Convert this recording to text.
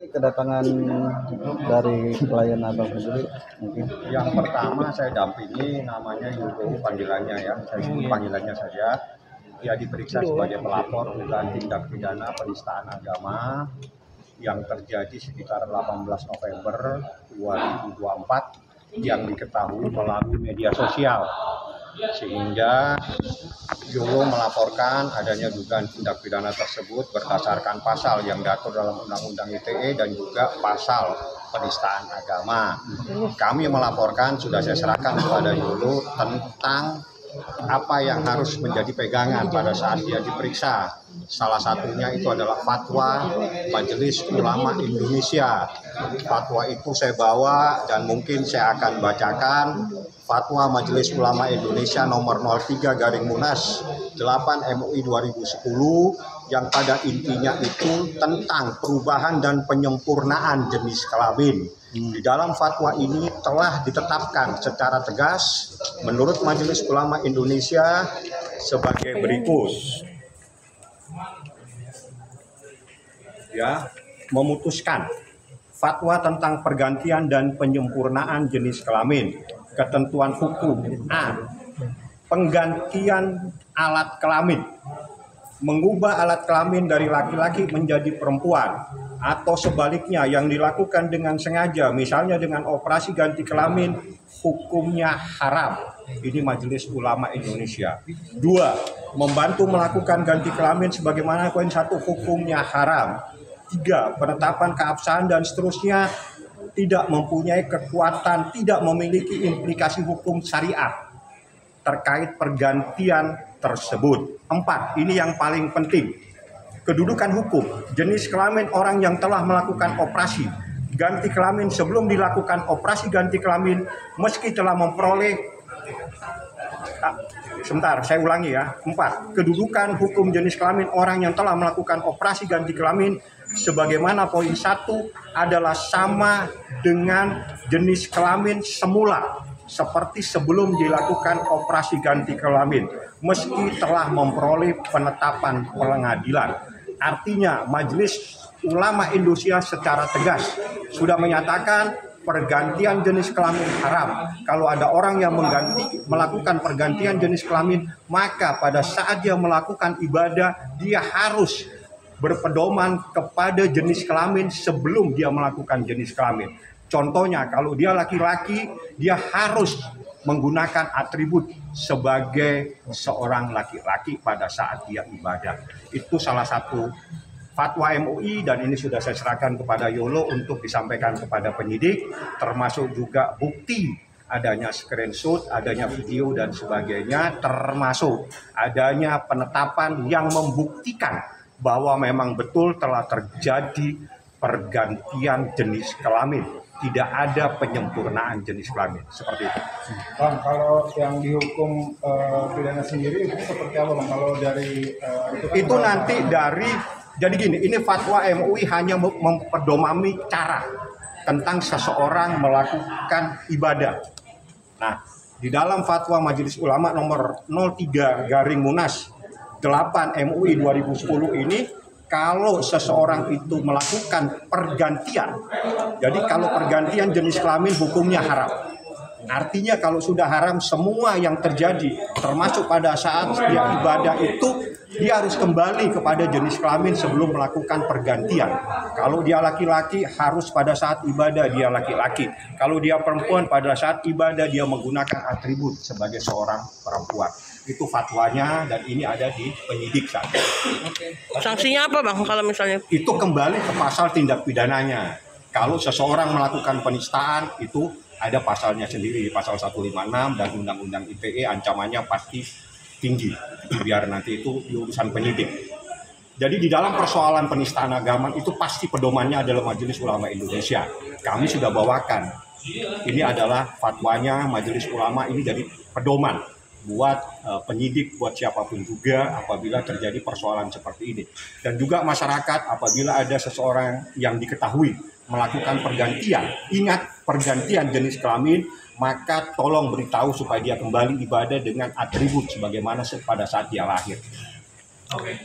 Kedatangan dari klien atau sendiri mungkin. Yang pertama saya dampingi namanya Yugo panggilannya ya, saya sebut panggilannya saja. Dia diperiksa sebagai pelapor dugaan tindak pidana penistaan agama yang terjadi sekitar 18 November 2024 yang diketahui melalui media sosial. Sehingga Yugo melaporkan adanya dugaan tindak pidana tersebut berdasarkan pasal yang diatur dalam Undang-Undang ITE dan juga pasal penistaan agama. Kami melaporkan, sudah saya serahkan kepada Yugo tentang apa yang harus menjadi pegangan pada saat dia diperiksa. Salah satunya itu adalah fatwa Majelis Ulama Indonesia. Fatwa itu saya bawa dan mungkin saya akan bacakan. Fatwa Majelis Ulama Indonesia nomor 03/Munas 8 MUI 2010 yang pada intinya itu tentang perubahan dan penyempurnaan jenis kelamin. Di dalam fatwa ini telah ditetapkan secara tegas menurut Majelis Ulama Indonesia sebagai berikut. Ya, memutuskan fatwa tentang pergantian dan penyempurnaan jenis kelamin. Ketentuan hukum A. Penggantian alat kelamin. Mengubah alat kelamin dari laki-laki menjadi perempuan atau sebaliknya yang dilakukan dengan sengaja, misalnya dengan operasi ganti kelamin, hukumnya haram. Ini Majelis Ulama Indonesia. 2. Membantu melakukan ganti kelamin sebagaimana poin 1, hukumnya haram. 3. Penetapan keabsahan dan seterusnya tidak mempunyai kekuatan, tidak memiliki implikasi hukum syariat terkait pergantian tersebut. 4. Ini yang paling penting. Kedudukan hukum, jenis kelamin orang yang telah melakukan operasi ganti kelamin sebelum dilakukan operasi ganti kelamin meski telah memperoleh saya ulangi ya. 4. Kedudukan hukum jenis kelamin orang yang telah melakukan operasi ganti kelamin sebagaimana poin 1 adalah sama dengan jenis kelamin semula seperti sebelum dilakukan operasi ganti kelamin meski telah memperoleh penetapan pengadilan. Artinya Majelis Ulama Indonesia secara tegas sudah menyatakan pergantian jenis kelamin haram. Kalau ada orang yang melakukan pergantian jenis kelamin, maka pada saat dia melakukan ibadah, dia harus berpedoman kepada jenis kelamin sebelum dia melakukan jenis kelamin. Contohnya, kalau dia laki-laki, dia harus menggunakan atribut sebagai seorang laki-laki pada saat dia ibadah. Itu salah satu fatwa MUI dan ini sudah saya serahkan kepada Yolo untuk disampaikan kepada penyidik, termasuk juga bukti adanya screenshot, adanya video dan sebagainya, termasuk adanya penetapan yang membuktikan bahwa memang betul telah terjadi pergantian jenis kelamin. Tidak ada penyempurnaan jenis kelamin seperti itu. Bang, kalau yang dihukum pidana sendiri itu seperti apa, Bang? Kalau dari itu nanti dari, jadi gini, ini fatwa MUI hanya memperdomani cara tentang seseorang melakukan ibadah. Nah, di dalam fatwa Majelis Ulama nomor 03/Munas 8 MUI 2010 ini, kalau seseorang itu melakukan pergantian, jadi kalau pergantian jenis kelamin hukumnya haram. Artinya kalau sudah haram, semua yang terjadi termasuk pada saat dia ibadah itu, dia harus kembali kepada jenis kelamin sebelum melakukan pergantian. Kalau dia laki-laki, harus pada saat ibadah dia laki-laki. Kalau dia perempuan, pada saat ibadah dia menggunakan atribut sebagai seorang perempuan. Itu fatwanya dan ini ada di penyidik saat ini. Sanksinya apa, Bang, kalau misalnya? Itu kembali ke pasal tindak pidananya. Kalau seseorang melakukan penistaan, itu ada pasalnya sendiri, pasal 156 dan Undang-Undang ITE, ancamannya pasti tinggi. Biar nanti itu di urusan penyidik. Jadi di dalam persoalan penistaan agama itu pasti pedomannya adalah Majelis Ulama Indonesia. Kami sudah bawakan. Ini adalah fatwanya Majelis Ulama, ini jadi pedoman buat penyidik, buat siapapun juga apabila terjadi persoalan seperti ini. Dan juga masyarakat apabila ada seseorang yang diketahui melakukan pergantian, ingat pergantian jenis kelamin, maka tolong beritahu supaya dia kembali ibadah dengan atribut sebagaimana pada saat dia lahir. Oke.